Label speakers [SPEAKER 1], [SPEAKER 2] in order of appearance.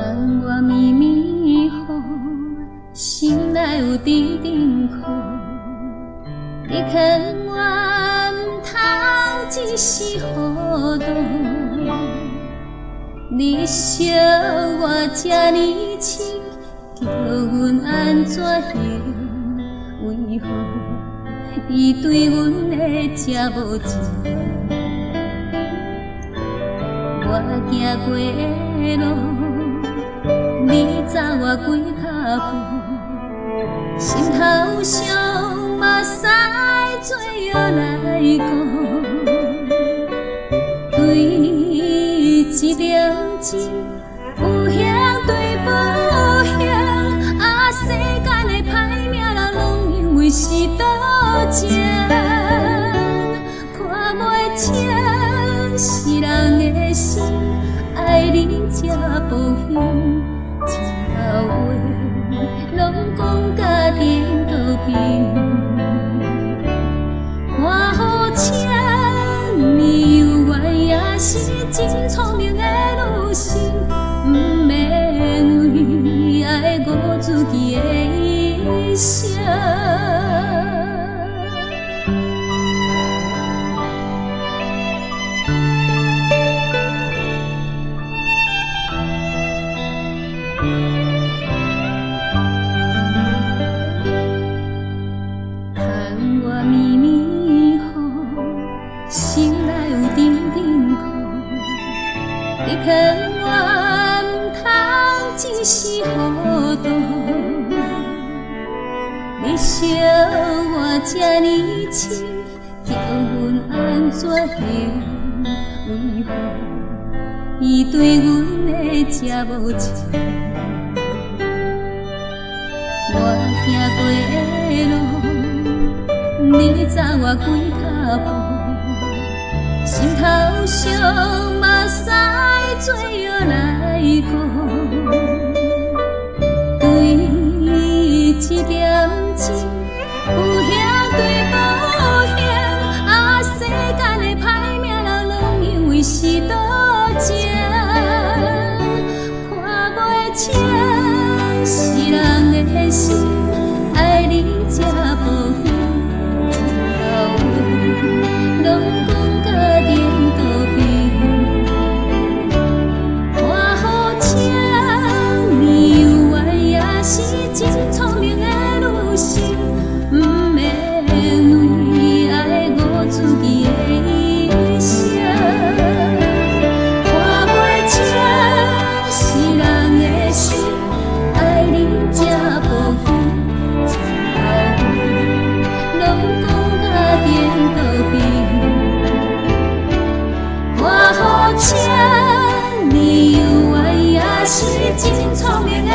[SPEAKER 1] 窗外绵绵雨，心内有阵阵苦。你劝我唔通一时糊涂，你惜我这呢深，叫阮安怎行？为何伊对阮的这无情？我行过的路，你走我几脚步，心头伤目屎做药来顾。对一点情，有幸对无幸，啊，世间的歹命人拢因为是倒情，看袂清世人的心，爱你才无幸，一后话拢讲甲颠倒边。看好车，你有缘也是真聪明的女性，不免为爱误自己的一生。窗外绵绵雨，心内有阵阵苦。你劝我唔通一时糊涂，你惜我这呢深，叫阮安怎行？为何伊对阮的这无情？我行过的路，你走我几脚步，心头伤目屎做药来顾。对一点情，有幸对无幸，啊，世间的歹命人拢因为是倒情，看袂清世人的心，爱你才无幸，后话拢讲甲颠倒边。看好车，你有缘也是真聪明的女性，不免为爱误自己的一生。看袂清世人的心，爱你才无幸，一后话拢讲甲颠倒边。看好车，你有缘也是真聪明的